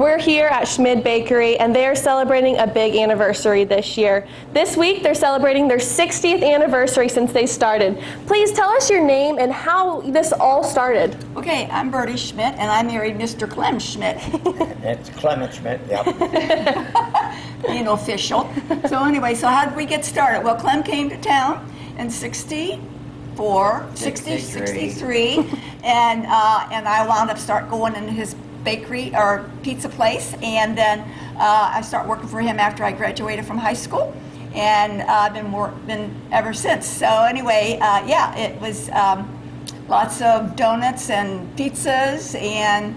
We're here at Schmidt Bakery, and they are celebrating a big anniversary this year. This week, they're celebrating their 60th anniversary since they started. Please tell us your name and how this all started. Okay, I'm Bertie Schmidt, and I married Mr. Clem Schmidt. It's Clement Schmidt, yep. Being official. So anyway, so how did we get started? Well, Clem came to town in 63, and I wound up going into his bakery or pizza place, and then I started working for him after I graduated from high school, and I've been ever since. So anyway, yeah, it was lots of donuts and pizzas, and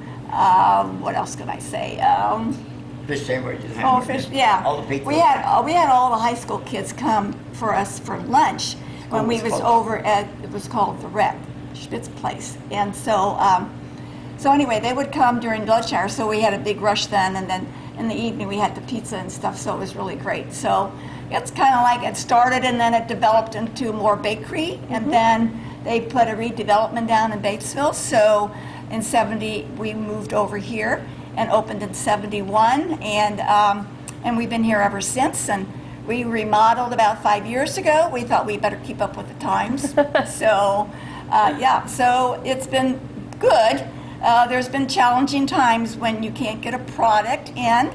what else could I say? Fish sandwiches. Oh, fish, yeah. All the pizza. We had all the high school kids come for us for lunch when we was over at, it was called the Rep, Schmidt's place, and so. So anyway, they would come during lunch hour, so we had a big rush then, and then in the evening we had the pizza and stuff, so it was really great. So it's kind of like it started, and then it developed into more bakery, and then they put a redevelopment down in Batesville. So in 70, we moved over here and opened in 71, and we've been here ever since. And we remodeled about 5 years ago. We thought we better keep up with the times. So yeah, so it's been good. There's been challenging times when you can't get a product in,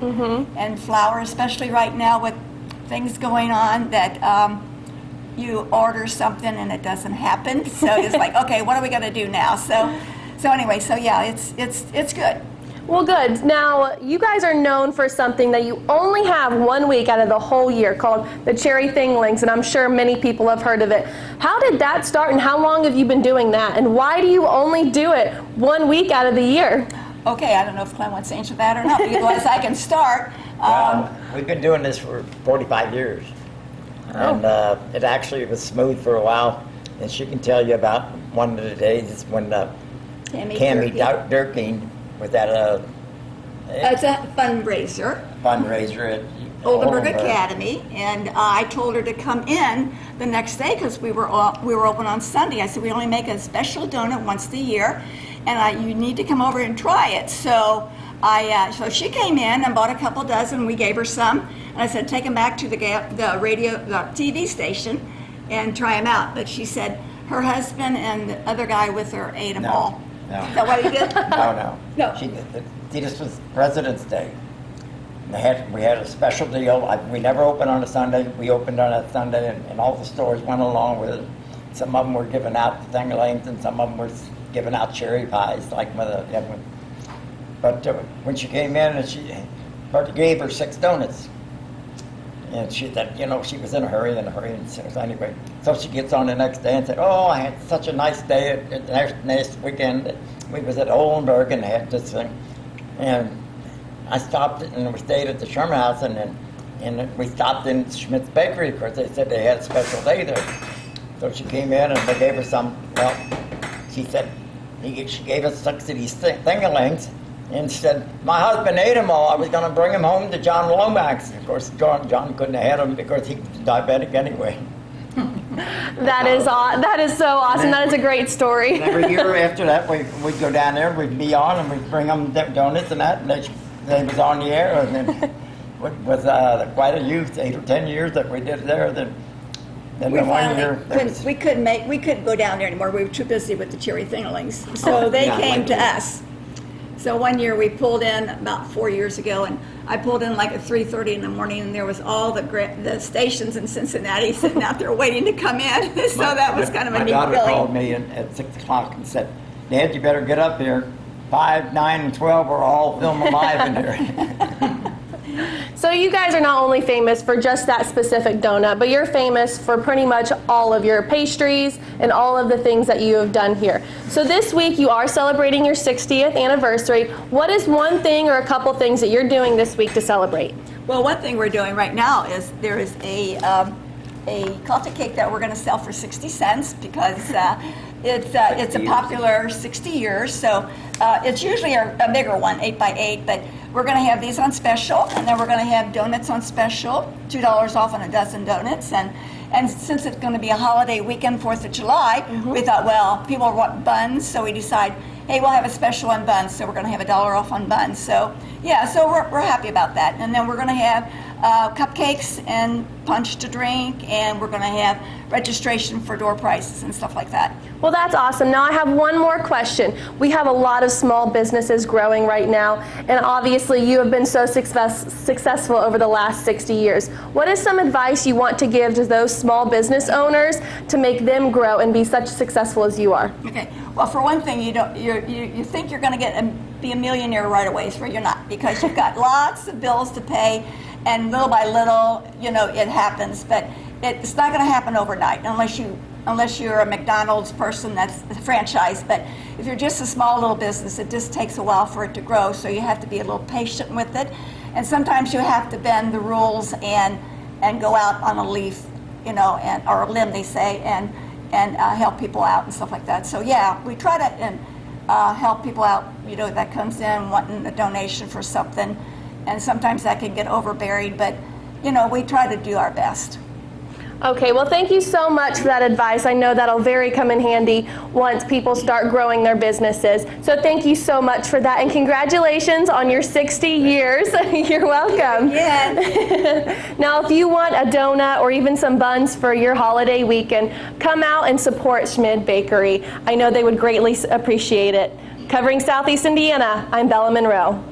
and flour, especially right now with things going on, that you order something and it doesn't happen. So it's like, okay, what are we going to do now? So anyway, so yeah, it's good. Well, good. Now, you guys are known for something that you only have 1 week out of the whole year called the Cherry Thinglings, and I'm sure many people have heard of it. How did that start, and how long have you been doing that? And why do you only do it 1 week out of the year? Okay, I don't know if Clem wants to answer that or not, but otherwise I can start. Well, we've been doing this for 45 years. And it actually was smooth for a while. And she can tell you about one of the days when Cammy Durkin was at it's a fundraiser at Oldenburg Academy, and I told her to come in the next day because we were open on Sunday. I said, we only make a special donut once a year, and you need to come over and try it. So so she came in and bought a couple dozen. We gave her some, and I said, take them back to the TV station and try them out. But she said her husband and the other guy with her ate them all. No. Is that what he did? No. This was President's Day. We had a special deal. We never opened on a Sunday. We opened on a Sunday, and all the stores went along with it. Some of them were giving out thingalings, and some of them were giving out cherry pies, like Mother Edwin. But when she came in, and she gave her 6 donuts. And she said, she was in a hurry, and so anyway. So she gets on the next day and said, oh, I had such a nice day at the next weekend. We was at Oldenburg and had this thing. And I stopped and we stayed at the Sherman House, and we stopped in Schmidt's Bakery because they said they had a special day there. So she came in and they gave her some, well, she said, she gave us 6 of these thingalings. And said, my husband ate them all. I was going to bring them home to John Lomax. Of course, John couldn't have had them because he was diabetic anyway. That is so awesome. That is a great story. And every year after that, we'd go down there, we'd be on, and we'd bring them donuts and that, and they was on the air. And then it was quite a youth, 8 or 10 years that we did there. Then the one year we couldn't go down there anymore. We were too busy with the Cherry Thingalings. So they came to us. So one year we pulled in about 4 years ago, and I pulled in like at 3:30 in the morning, and there was all the stations in Cincinnati sitting out there waiting to come in. So that was kind of a neat feeling. My daughter called me at 6 o'clock and said, Dad, you better get up here. 5, 9, and 12 are all filming live in here. So you guys are not only famous for just that specific donut, but you're famous for pretty much all of your pastries and all of the things that you have done here. So this week you are celebrating your 60th anniversary. What is one thing or a couple things that you're doing this week to celebrate? Well, one thing we're doing right now is there is a coffee cake that we're going to sell for 60 cents because it's a popular 60 years. So it's usually a bigger one, 8 by 8, but we're going to have these on special, and then we're going to have donuts on special, $2 off on a dozen donuts. And since it's going to be a holiday weekend, 4th of July, we thought, well, people want buns, so we decided hey, we'll have a special on buns, so we're going to have $1 off on buns. So yeah, so we're happy about that. And then we're going to have cupcakes and punch to drink, and we're going to have registration for door prizes and stuff like that. Well, that's awesome. Now I have one more question. We have a lot of small businesses growing right now, and obviously you have been so successful over the last 60 years. What is some advice you want to give to those small business owners to make them grow and be such successful as you are? Okay. Well, for one thing, you think you're going to be a millionaire right away, so you're not, because you've got lots of bills to pay, and little by little, it happens. But it's not going to happen overnight unless you're a McDonald's person that's a franchise. But if you're just a small little business, it just takes a while for it to grow. So you have to be a little patient with it, and sometimes you have to bend the rules and go out on a leaf, or a limb, they say, and help people out and stuff like that. So yeah, we try to help people out, that comes in wanting a donation for something, and sometimes that can get overburied, but we try to do our best. Okay, well, thank you so much for that advice. I know that'll very come in handy once people start growing their businesses. So thank you so much for that, and congratulations on your 60 years. You're welcome. Yeah. Now, if you want a donut or even some buns for your holiday weekend, come out and support Schmidt Bakery. I know they would greatly appreciate it. Covering Southeast Indiana, I'm Bella Monroe.